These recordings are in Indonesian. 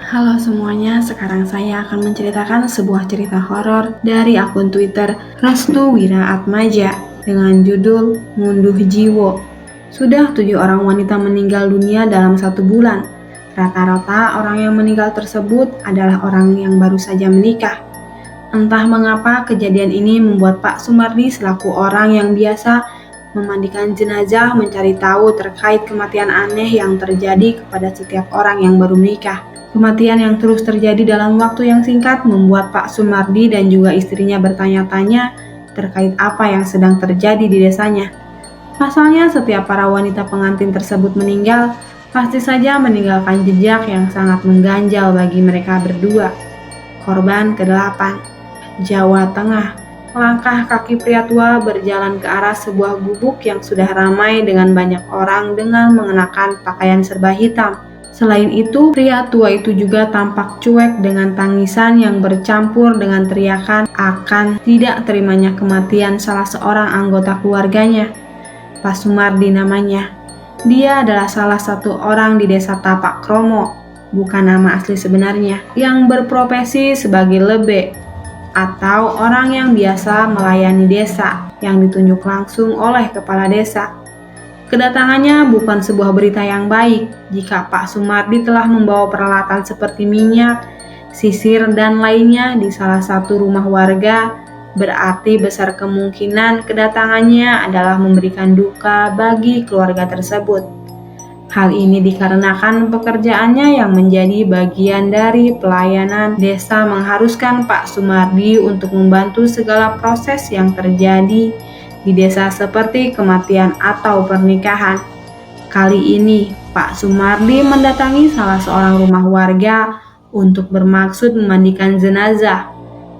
Halo semuanya, sekarang saya akan menceritakan sebuah cerita horor dari akun Twitter Restu Wira Atmaja dengan judul Ngunduh Jiwo. Sudah 7 orang wanita meninggal dunia dalam 1 bulan. Rata-rata orang yang meninggal tersebut adalah orang yang baru saja menikah. Entah mengapa kejadian ini membuat Pak Sumardi selaku orang yang biasa memandikan jenazah mencari tahu terkait kematian aneh yang terjadi kepada setiap orang yang baru menikah. Kematian yang terus terjadi dalam waktu yang singkat membuat Pak Sumardi dan juga istrinya bertanya-tanya terkait apa yang sedang terjadi di desanya. Pasalnya setiap para wanita pengantin tersebut meninggal, pasti saja meninggalkan jejak yang sangat mengganjal bagi mereka berdua. Korban ke-8, Jawa Tengah. Langkah kaki pria tua berjalan ke arah sebuah gubuk yang sudah ramai dengan banyak orang dengan mengenakan pakaian serba hitam. Selain itu, pria tua itu juga tampak cuek dengan tangisan yang bercampur dengan teriakan akan tidak terimanya kematian salah seorang anggota keluarganya. Pak Sumardi namanya. Dia adalah salah satu orang di desa Tapak Kromo, bukan nama asli sebenarnya, yang berprofesi sebagai lebe atau orang yang biasa melayani desa yang ditunjuk langsung oleh kepala desa. Kedatangannya bukan sebuah berita yang baik jika Pak Sumardi telah membawa peralatan seperti minyak, sisir, dan lainnya di salah satu rumah warga. Berarti besar kemungkinan kedatangannya adalah memberikan duka bagi keluarga tersebut. Hal ini dikarenakan pekerjaannya yang menjadi bagian dari pelayanan desa mengharuskan Pak Sumardi untuk membantu segala proses yang terjadi di desa seperti kematian atau pernikahan. Kali ini, Pak Sumardi mendatangi salah seorang rumah warga untuk bermaksud memandikan jenazah.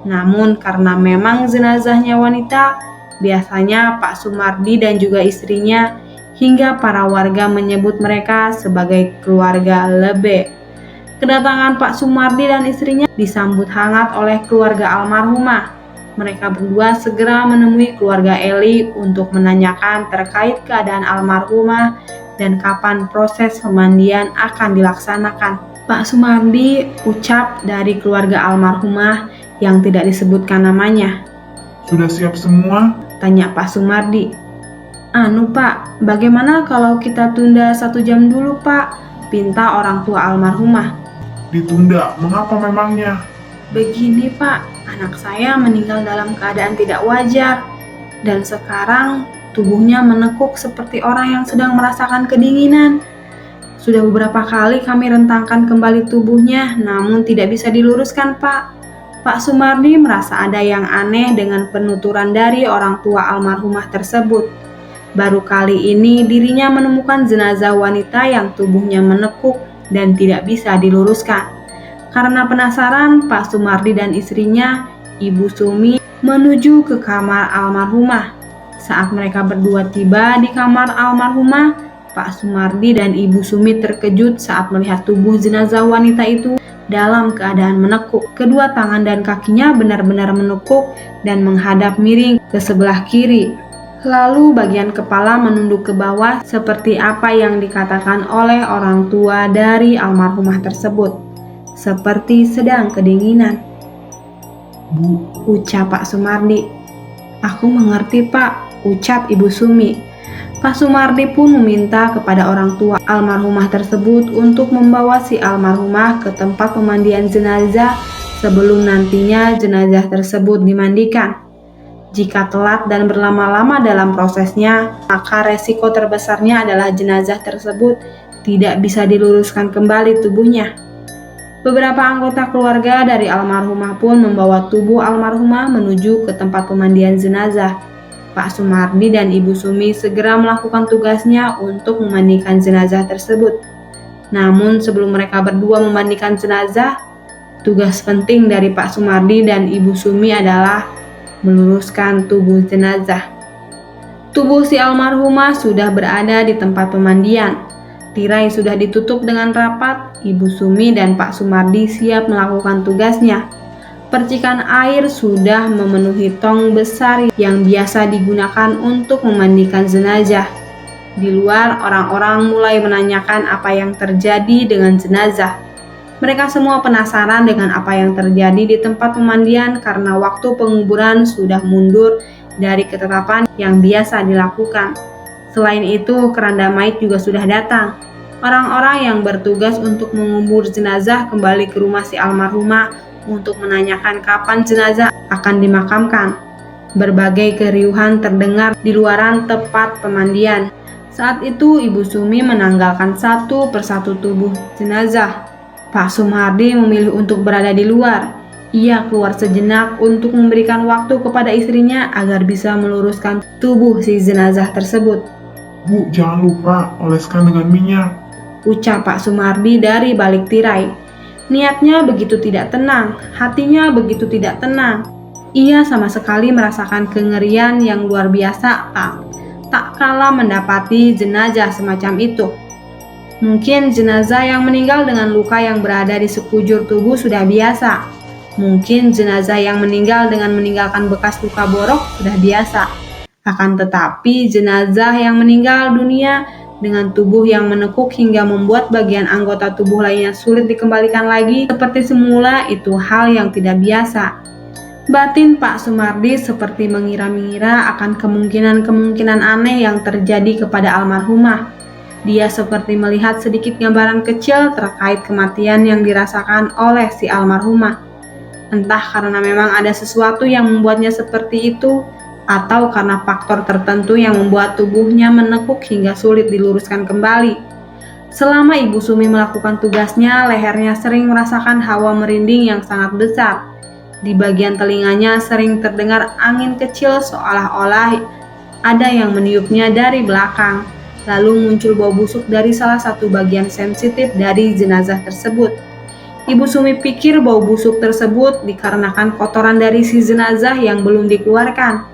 Namun karena memang jenazahnya wanita, biasanya Pak Sumardi dan juga istrinya hingga para warga menyebut mereka sebagai keluarga lebe. Kedatangan Pak Sumardi dan istrinya disambut hangat oleh keluarga almarhumah. Mereka berdua segera menemui keluarga Eli untuk menanyakan terkait keadaan almarhumah dan kapan proses pemandian akan dilaksanakan. Pak Sumardi ucap dari keluarga almarhumah yang tidak disebutkan namanya. Sudah siap semua? Tanya Pak Sumardi. Anu Pak, bagaimana kalau kita tunda 1 jam dulu Pak? Pinta orang tua almarhumah. Ditunda, mengapa memangnya? Begini Pak, anak saya meninggal dalam keadaan tidak wajar dan sekarang tubuhnya menekuk seperti orang yang sedang merasakan kedinginan. Sudah beberapa kali kami rentangkan kembali tubuhnya namun tidak bisa diluruskan Pak. Pak Sumardi merasa ada yang aneh dengan penuturan dari orang tua almarhumah tersebut. Baru kali ini dirinya menemukan jenazah wanita yang tubuhnya menekuk dan tidak bisa diluruskan. Karena penasaran, Pak Sumardi dan istrinya, Ibu Sumi, menuju ke kamar almarhumah. Saat mereka berdua tiba di kamar almarhumah, Pak Sumardi dan Ibu Sumi terkejut saat melihat tubuh jenazah wanita itu dalam keadaan menekuk. Kedua tangan dan kakinya benar-benar menekuk dan menghadap miring ke sebelah kiri. Lalu bagian kepala menunduk ke bawah seperti apa yang dikatakan oleh orang tua dari almarhumah tersebut. Seperti sedang kedinginan. Bu, Ucap Pak Sumardi. Aku mengerti Pak, ucap Ibu Sumi. Pak Sumardi pun meminta kepada orang tua almarhumah tersebut untuk membawa si almarhumah ke tempat pemandian jenazah sebelum nantinya jenazah tersebut dimandikan. Jika telat dan berlama-lama dalam prosesnya, maka resiko terbesarnya adalah jenazah tersebut tidak bisa diluruskan kembali tubuhnya. Beberapa anggota keluarga dari almarhumah pun membawa tubuh almarhumah menuju ke tempat pemandian jenazah. Pak Sumardi dan Ibu Sumi segera melakukan tugasnya untuk memandikan jenazah tersebut. Namun sebelum mereka berdua memandikan jenazah, tugas penting dari Pak Sumardi dan Ibu Sumi adalah meluruskan tubuh jenazah. Tubuh si almarhumah sudah berada di tempat pemandian. Tirai sudah ditutup dengan rapat. Ibu Sumi dan Pak Sumardi siap melakukan tugasnya. Percikan air sudah memenuhi tong besar yang biasa digunakan untuk memandikan jenazah. Di luar, orang-orang mulai menanyakan apa yang terjadi dengan jenazah. Mereka semua penasaran dengan apa yang terjadi di tempat pemandian karena waktu penguburan sudah mundur dari ketetapan yang biasa dilakukan. Selain itu, keranda maut juga sudah datang. Orang-orang yang bertugas untuk mengubur jenazah kembali ke rumah si almarhumah untuk menanyakan kapan jenazah akan dimakamkan. Berbagai keriuhan terdengar di luaran tempat pemandian. Saat itu Ibu Sumi menanggalkan satu persatu tubuh jenazah. Pak Sumardi memilih untuk berada di luar. Ia keluar sejenak untuk memberikan waktu kepada istrinya agar bisa meluruskan tubuh si jenazah tersebut. Bu, jangan lupa oleskan dengan minyak. Ucap Pak Sumardi dari balik tirai. Niatnya begitu tidak tenang, hatinya begitu tidak tenang. Ia sama sekali merasakan kengerian yang luar biasa tak kala mendapati jenazah semacam itu. Mungkin jenazah yang meninggal dengan luka yang berada di sekujur tubuh sudah biasa. Mungkin jenazah yang meninggal dengan meninggalkan bekas luka borok sudah biasa. Akan tetapi jenazah yang meninggal dunia dengan tubuh yang menekuk hingga membuat bagian anggota tubuh lainnya sulit dikembalikan lagi seperti semula itu hal yang tidak biasa. Batin Pak Sumardi seperti mengira-ngira akan kemungkinan-kemungkinan aneh yang terjadi kepada almarhumah. Dia seperti melihat sedikit gambaran kecil terkait kematian yang dirasakan oleh si almarhumah. Entah karena memang ada sesuatu yang membuatnya seperti itu, atau karena faktor tertentu yang membuat tubuhnya menekuk hingga sulit diluruskan kembali. Selama Ibu Sumi melakukan tugasnya, lehernya sering merasakan hawa merinding yang sangat besar. Di bagian telinganya sering terdengar angin kecil seolah-olah ada yang meniupnya dari belakang. Lalu muncul bau busuk dari salah satu bagian sensitif dari jenazah tersebut. Ibu Sumi pikir bau busuk tersebut dikarenakan kotoran dari si jenazah yang belum dikeluarkan.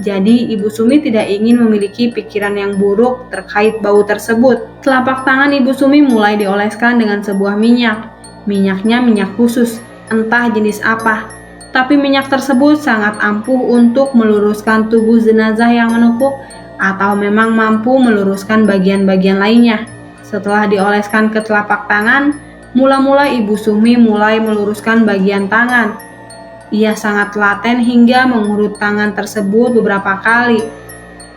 Jadi Ibu Sumi tidak ingin memiliki pikiran yang buruk terkait bau tersebut. Telapak tangan Ibu Sumi mulai dioleskan dengan sebuah minyak. Minyaknya minyak khusus, entah jenis apa. Tapi minyak tersebut sangat ampuh untuk meluruskan tubuh jenazah yang menekuk atau memang mampu meluruskan bagian-bagian lainnya. Setelah dioleskan ke telapak tangan, mula-mula Ibu Sumi mulai meluruskan bagian tangan. Ia sangat telaten hingga mengurut tangan tersebut beberapa kali.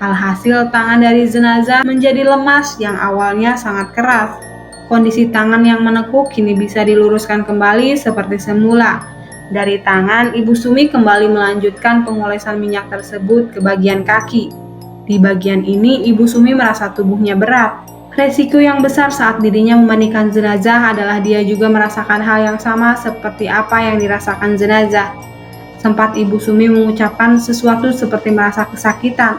Alhasil tangan dari jenazah menjadi lemas yang awalnya sangat keras. Kondisi tangan yang menekuk kini bisa diluruskan kembali seperti semula. Dari tangan, Ibu Sumi kembali melanjutkan pengolesan minyak tersebut ke bagian kaki. Di bagian ini, Ibu Sumi merasa tubuhnya berat. Resiko yang besar saat dirinya memandikan jenazah adalah dia juga merasakan hal yang sama seperti apa yang dirasakan jenazah. Sempat Ibu Sumi mengucapkan sesuatu seperti merasa kesakitan.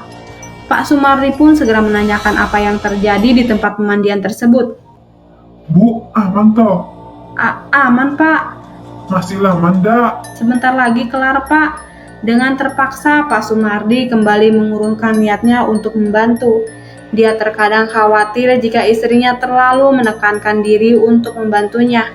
Pak Sumardi pun segera menanyakan apa yang terjadi di tempat pemandian tersebut. Bu, aman toh? Aman, Pak. Masih lama ndak? Sebentar lagi kelar, Pak. Dengan terpaksa, Pak Sumardi kembali mengurungkan niatnya untuk membantu. Dia terkadang khawatir jika istrinya terlalu menekankan diri untuk membantunya.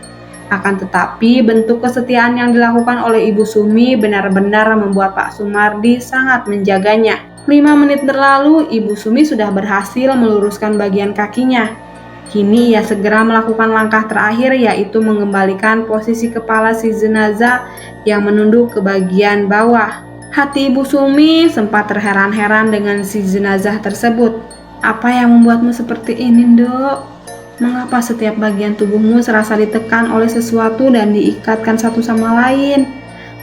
Akan tetapi, bentuk kesetiaan yang dilakukan oleh Ibu Sumi benar-benar membuat Pak Sumardi sangat menjaganya. 5 menit berlalu, Ibu Sumi sudah berhasil meluruskan bagian kakinya. Kini ia segera melakukan langkah terakhir, yaitu mengembalikan posisi kepala si jenazah yang menunduk ke bagian bawah. Hati Ibu Sumi sempat terheran-heran dengan si jenazah tersebut. Apa yang membuatmu seperti ini, Dok? Mengapa setiap bagian tubuhmu serasa ditekan oleh sesuatu dan diikatkan satu sama lain?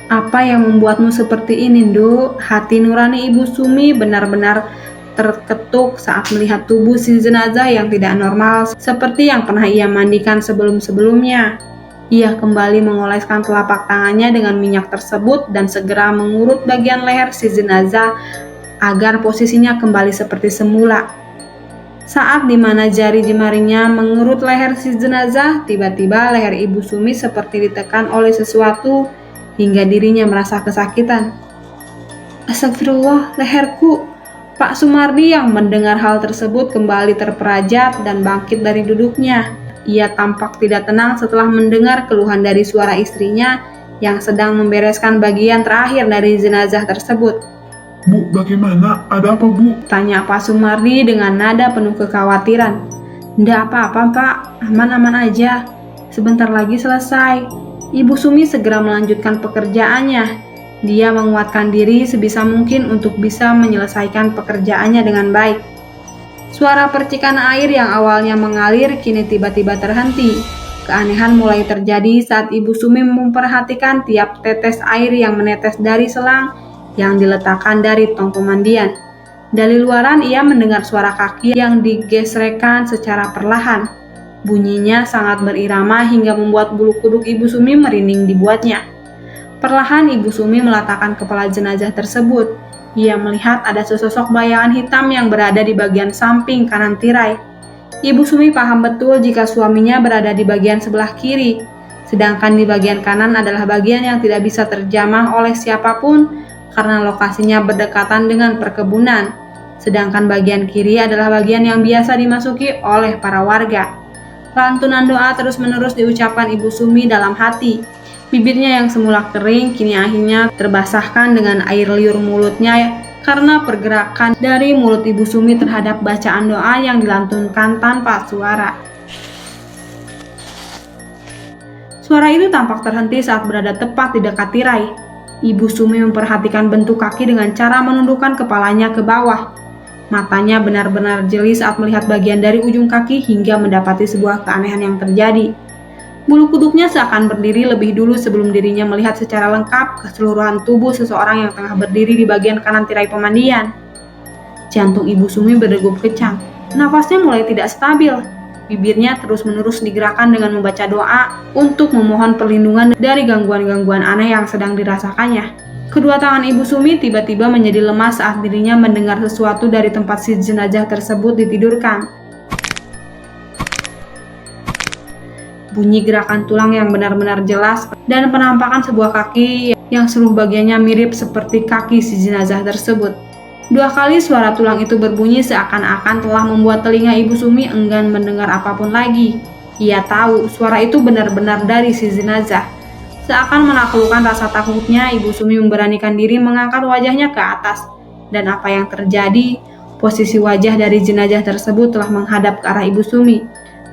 Apa yang membuatmu seperti ini, Dok? Hati nurani Ibu Sumi benar-benar terketuk saat melihat tubuh si jenazah yang tidak normal seperti yang pernah ia mandikan sebelum-sebelumnya. Ia kembali mengoleskan telapak tangannya dengan minyak tersebut dan segera mengurut bagian leher si jenazah agar posisinya kembali seperti semula. Saat dimana jari jemarinya mengurut leher si jenazah, tiba-tiba leher Ibu Sumi seperti ditekan oleh sesuatu hingga dirinya merasa kesakitan. Astagfirullah, leherku! Pak Sumardi yang mendengar hal tersebut kembali terperajat dan bangkit dari duduknya. Ia tampak tidak tenang setelah mendengar keluhan dari suara istrinya yang sedang membereskan bagian terakhir dari jenazah tersebut. Bu, bagaimana? Ada apa, Bu? Tanya Pak Sumardi dengan nada penuh kekhawatiran. Nggak apa-apa, Pak. Aman-aman aja. sebentar lagi selesai. Ibu Sumi segera melanjutkan pekerjaannya. Dia menguatkan diri sebisa mungkin untuk bisa menyelesaikan pekerjaannya dengan baik. Suara percikan air yang awalnya mengalir kini tiba-tiba terhenti. Keanehan mulai terjadi saat Ibu Sumi memperhatikan tiap tetes air yang menetes dari selang yang diletakkan dari tong pemandian. Dari luaran ia mendengar suara kaki yang digesrekkan secara perlahan. Bunyinya sangat berirama hingga membuat bulu kuduk Ibu Sumi merinding dibuatnya. Perlahan Ibu Sumi meletakkan kepala jenazah tersebut. Ia melihat ada sesosok bayangan hitam yang berada di bagian samping kanan tirai. Ibu Sumi paham betul jika suaminya berada di bagian sebelah kiri, sedangkan di bagian kanan adalah bagian yang tidak bisa terjamah oleh siapapun karena lokasinya berdekatan dengan perkebunan, sedangkan bagian kiri adalah bagian yang biasa dimasuki oleh para warga. Lantunan doa terus-menerus diucapkan Ibu Sumi dalam hati. Bibirnya yang semula kering kini akhirnya terbasahkan dengan air liur mulutnya karena pergerakan dari mulut Ibu Sumi terhadap bacaan doa yang dilantunkan tanpa suara. Suara itu tampak terhenti saat berada tepat di dekat tirai. Ibu Sumi memperhatikan bentuk kaki dengan cara menundukkan kepalanya ke bawah. Matanya benar-benar jeli saat melihat bagian dari ujung kaki hingga mendapati sebuah keanehan yang terjadi. Bulu kuduknya seakan berdiri lebih dulu sebelum dirinya melihat secara lengkap keseluruhan tubuh seseorang yang tengah berdiri di bagian kanan tirai pemandian. Jantung Ibu Sumi berdegup kencang. Nafasnya mulai tidak stabil. Bibirnya terus-menerus digerakkan dengan membaca doa untuk memohon perlindungan dari gangguan-gangguan aneh yang sedang dirasakannya. Kedua tangan Ibu Sumi tiba-tiba menjadi lemas saat dirinya mendengar sesuatu dari tempat si jenazah tersebut ditidurkan. Bunyi gerakan tulang yang benar-benar jelas dan penampakan sebuah kaki yang seluruh bagiannya mirip seperti kaki si jenazah tersebut. 2 kali suara tulang itu berbunyi seakan-akan telah membuat telinga Ibu Sumi enggan mendengar apapun lagi. Ia tahu suara itu benar-benar dari si jenazah. Seakan menaklukkan rasa takutnya, Ibu Sumi memberanikan diri mengangkat wajahnya ke atas. Dan apa yang terjadi? Posisi wajah dari jenazah tersebut telah menghadap ke arah Ibu Sumi.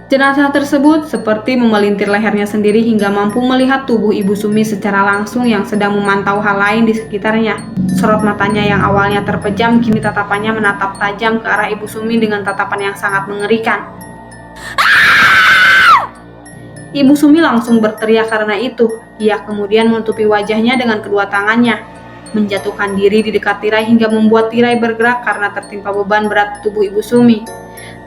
Jenazah tersebut seperti memelintir lehernya sendiri hingga mampu melihat tubuh Ibu Sumi secara langsung yang sedang memantau hal lain di sekitarnya. Sorot matanya yang awalnya terpejam kini tatapannya menatap tajam ke arah Ibu Sumi dengan tatapan yang sangat mengerikan. Ibu Sumi langsung berteriak karena itu. Ia kemudian menutupi wajahnya dengan kedua tangannya, menjatuhkan diri di dekat tirai hingga membuat tirai bergerak karena tertimpa beban berat tubuh Ibu Sumi.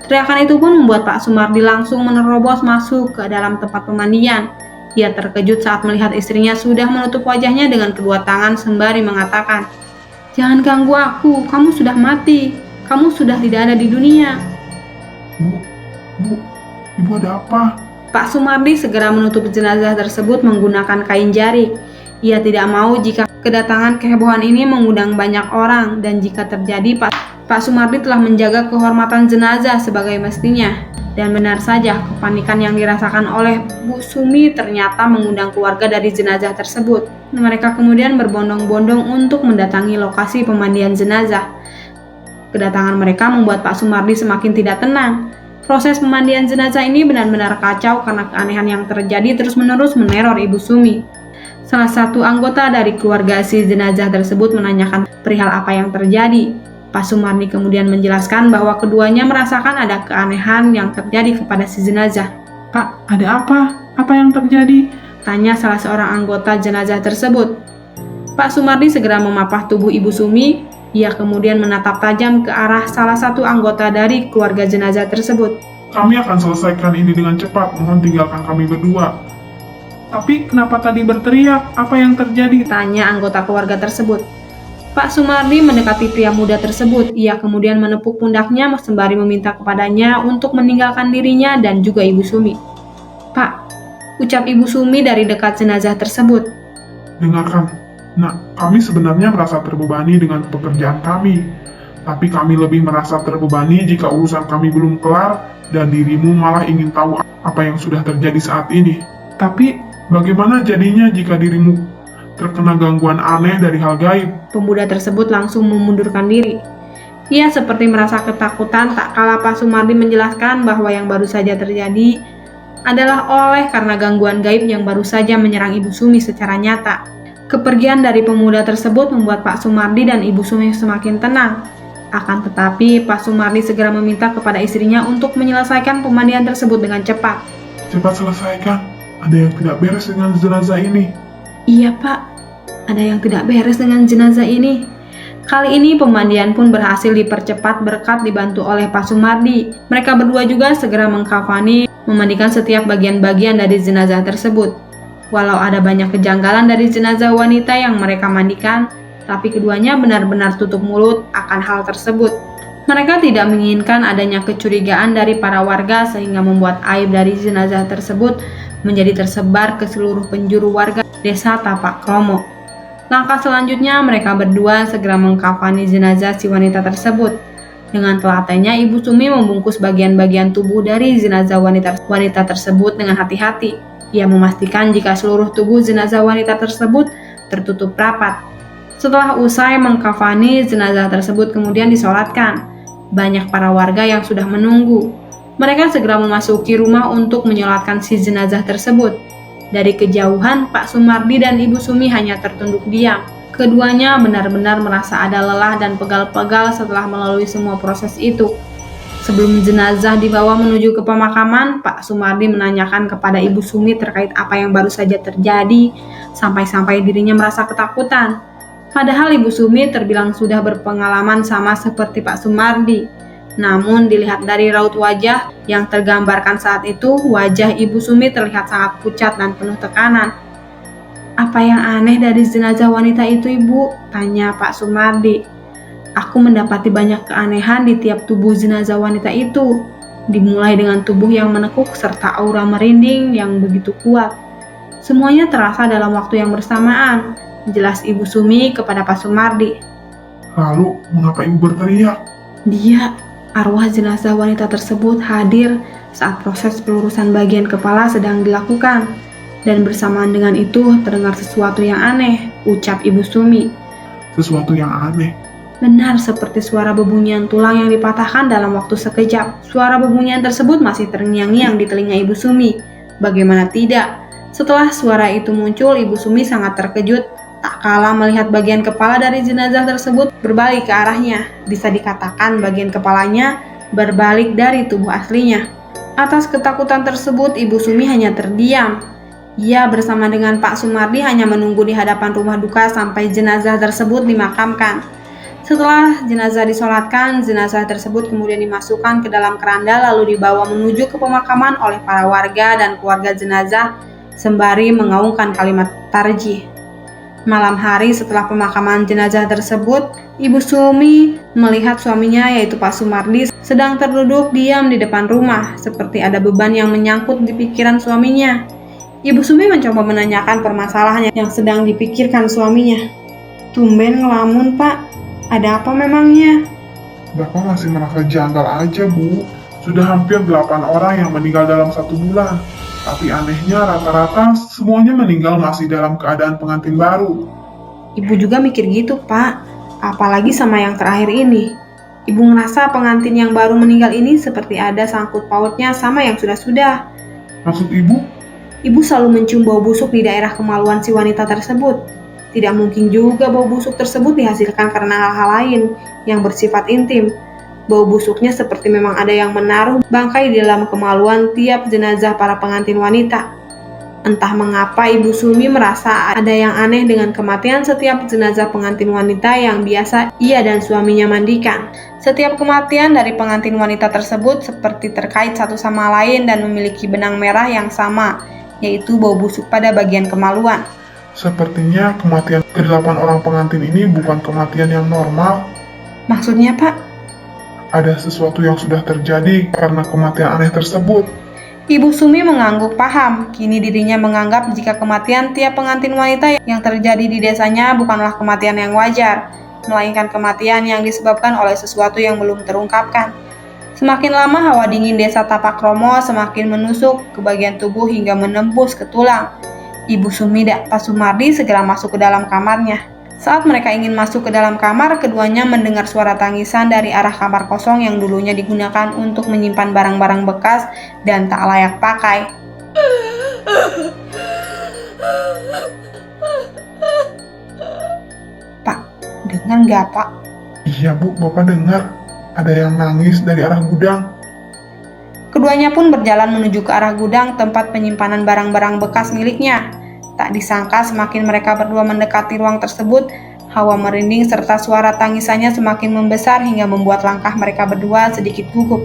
Teriakan itu pun membuat Pak Sumardi langsung menerobos masuk ke dalam tempat pemandian. Ia terkejut saat melihat istrinya sudah menutup wajahnya dengan kedua tangan sembari mengatakan, "Jangan ganggu aku, kamu sudah mati. Kamu sudah tidak ada di dunia." Bu, Ibu ada apa? Pak Sumardi segera menutup jenazah tersebut menggunakan kain jari. Ia tidak mau jika kedatangan kehebohan ini mengundang banyak orang dan jika terjadi Pak Sumardi telah menjaga kehormatan jenazah sebagai mestinya. Dan benar saja, kepanikan yang dirasakan oleh Bu Sumi ternyata mengundang keluarga dari jenazah tersebut. Mereka kemudian berbondong-bondong untuk mendatangi lokasi pemandian jenazah. Kedatangan mereka membuat Pak Sumardi semakin tidak tenang. Proses pemandian jenazah ini benar-benar kacau karena keanehan yang terjadi terus-menerus meneror Ibu Sumi. Salah satu anggota dari keluarga si jenazah tersebut menanyakan perihal apa yang terjadi. Pak Sumardi kemudian menjelaskan bahwa keduanya merasakan ada keanehan yang terjadi kepada si jenazah. Pak, ada apa? Apa yang terjadi? Tanya salah seorang anggota jenazah tersebut. Pak Sumardi segera memapah tubuh Ibu Sumi. Ia kemudian menatap tajam ke arah salah satu anggota dari keluarga jenazah tersebut. Kami akan selesaikan ini dengan cepat, mohon tinggalkan kami berdua. Tapi kenapa tadi berteriak? Apa yang terjadi? Tanya anggota keluarga tersebut. Pak Sumardi mendekati pria muda tersebut. Ia kemudian menepuk pundaknya sembari meminta kepadanya untuk meninggalkan dirinya dan juga Ibu Sumi. "Pak," ucap Ibu Sumi dari dekat jenazah tersebut. Dengarkan, Nak, kami sebenarnya merasa terbebani dengan pekerjaan kami. Tapi kami lebih merasa terbebani jika urusan kami belum kelar dan dirimu malah ingin tahu apa yang sudah terjadi saat ini. Tapi bagaimana jadinya jika dirimu terkena gangguan aneh dari hal gaib? Pemuda tersebut langsung memundurkan diri. Ia seperti merasa ketakutan tak kala Pak Sumardi menjelaskan bahwa yang baru saja terjadi adalah oleh karena gangguan gaib yang baru saja menyerang Ibu Sumi secara nyata. Kepergian dari pemuda tersebut membuat Pak Sumardi dan Ibu Sumi semakin tenang. Akan tetapi, Pak Sumardi segera meminta kepada istrinya untuk menyelesaikan pemandian tersebut dengan cepat. Cepat selesaikan, ada yang tidak beres dengan jenazah ini. Iya Pak, ada yang tidak beres dengan jenazah ini. Kali ini pemandian pun berhasil dipercepat berkat dibantu oleh Pak Sumardi. Mereka berdua juga segera mengkafani, memandikan setiap bagian-bagian dari jenazah tersebut. Walau ada banyak kejanggalan dari jenazah wanita yang mereka mandikan, tapi keduanya benar-benar tutup mulut akan hal tersebut. Mereka tidak menginginkan adanya kecurigaan dari para warga sehingga membuat aib dari jenazah tersebut menjadi tersebar ke seluruh penjuru warga desa Tapak Kromo. Langkah selanjutnya mereka berdua segera mengkafani jenazah si wanita tersebut. Dengan telatennya Ibu Sumi membungkus bagian-bagian tubuh dari jenazah wanita tersebut dengan hati-hati. Ia memastikan jika seluruh tubuh jenazah wanita tersebut tertutup rapat. Setelah usai mengkafani, jenazah tersebut kemudian disolatkan. Banyak para warga yang sudah menunggu. Mereka segera memasuki rumah untuk menyolatkan si jenazah tersebut. Dari kejauhan, Pak Sumardi dan Ibu Sumi hanya tertunduk diam. Keduanya benar-benar merasa ada lelah dan pegal-pegal setelah melalui semua proses itu. Sebelum jenazah dibawa menuju ke pemakaman, Pak Sumardi menanyakan kepada Ibu Sumi terkait apa yang baru saja terjadi, sampai-sampai dirinya merasa ketakutan. Padahal Ibu Sumi terbilang sudah berpengalaman sama seperti Pak Sumardi. Namun dilihat dari raut wajah yang tergambarkan saat itu, wajah Ibu Sumi terlihat sangat pucat dan penuh tekanan. "Apa yang aneh dari jenazah wanita itu, Ibu?" tanya Pak Sumardi. "Aku mendapati banyak keanehan di tiap tubuh jenazah wanita itu. Dimulai dengan tubuh yang menekuk serta aura merinding yang begitu kuat. Semuanya terasa dalam waktu yang bersamaan," jelas Ibu Sumi kepada Pak Sumardi. Lalu, mengapa ibu berteriak? Dia, arwah jenazah wanita tersebut hadir saat proses pelurusan bagian kepala sedang dilakukan. Dan bersamaan dengan itu terdengar sesuatu yang aneh, ucap Ibu Sumi. Sesuatu yang aneh. Benar seperti suara bebunyian tulang yang dipatahkan dalam waktu sekejap. Suara bebunyian tersebut masih terngiang-ngiang di telinga Ibu Sumi. Bagaimana tidak? Setelah suara itu muncul, Ibu Sumi sangat terkejut. Tak kalah melihat bagian kepala dari jenazah tersebut berbalik ke arahnya. Bisa dikatakan bagian kepalanya berbalik dari tubuh aslinya. Atas ketakutan tersebut, Ibu Sumi hanya terdiam. Ia bersama dengan Pak Sumardi hanya menunggu di hadapan rumah duka sampai jenazah tersebut dimakamkan. Setelah jenazah disolatkan, jenazah tersebut kemudian dimasukkan ke dalam keranda lalu dibawa menuju ke pemakaman oleh para warga dan keluarga jenazah sembari mengaungkan kalimat tarjih. Malam hari setelah pemakaman jenazah tersebut, Ibu Sumi melihat suaminya yaitu Pak Sumardi sedang terduduk diam di depan rumah, seperti ada beban yang menyangkut di pikiran suaminya. Ibu Sumi mencoba menanyakan permasalahan yang sedang dipikirkan suaminya. "Tumben ngelamun, Pak. Ada apa memangnya?" Bapak masih merasa janggal aja, Bu. Sudah hampir 8 orang yang meninggal dalam 1 bulan. Tapi anehnya rata-rata semuanya meninggal masih dalam keadaan pengantin baru. Ibu juga mikir gitu, Pak. Apalagi sama yang terakhir ini. Ibu ngerasa pengantin yang baru meninggal ini seperti ada sangkut pautnya sama yang sudah-sudah. Maksud ibu? Ibu selalu mencium bau busuk di daerah kemaluan si wanita tersebut. Tidak mungkin juga bau busuk tersebut dihasilkan karena hal-hal lain yang bersifat intim. Bau busuknya seperti memang ada yang menaruh bangkai di dalam kemaluan tiap jenazah para pengantin wanita. Entah mengapa Ibu Sumi merasa ada yang aneh dengan kematian setiap jenazah pengantin wanita yang biasa ia dan suaminya mandikan. Setiap kematian dari pengantin wanita tersebut seperti terkait satu sama lain dan memiliki benang merah yang sama, yaitu bau busuk pada bagian kemaluan. Sepertinya kematian ke-8 orang pengantin ini bukan kematian yang normal. Maksudnya, Pak? Ada sesuatu yang sudah terjadi karena kematian aneh tersebut. Ibu Sumi mengangguk paham. Kini dirinya menganggap jika kematian tiap pengantin wanita yang terjadi di desanya bukanlah kematian yang wajar, melainkan kematian yang disebabkan oleh sesuatu yang belum terungkapkan. Semakin lama hawa dingin desa Tapak Kromo semakin menusuk ke bagian tubuh hingga menembus ke tulang. Ibu Sumi dan Pak Sumardi segera masuk ke dalam kamarnya. Saat mereka ingin masuk ke dalam kamar, keduanya mendengar suara tangisan dari arah kamar kosong yang dulunya digunakan untuk menyimpan barang-barang bekas dan tak layak pakai. Pak, dengar nggak Pak? Iya Bu, Bapak dengar. Ada yang nangis dari arah gudang. Keduanya pun berjalan menuju ke arah gudang tempat penyimpanan barang-barang bekas miliknya. Tak disangka semakin mereka berdua mendekati ruang tersebut, hawa merinding serta suara tangisannya semakin membesar hingga membuat langkah mereka berdua sedikit gugup.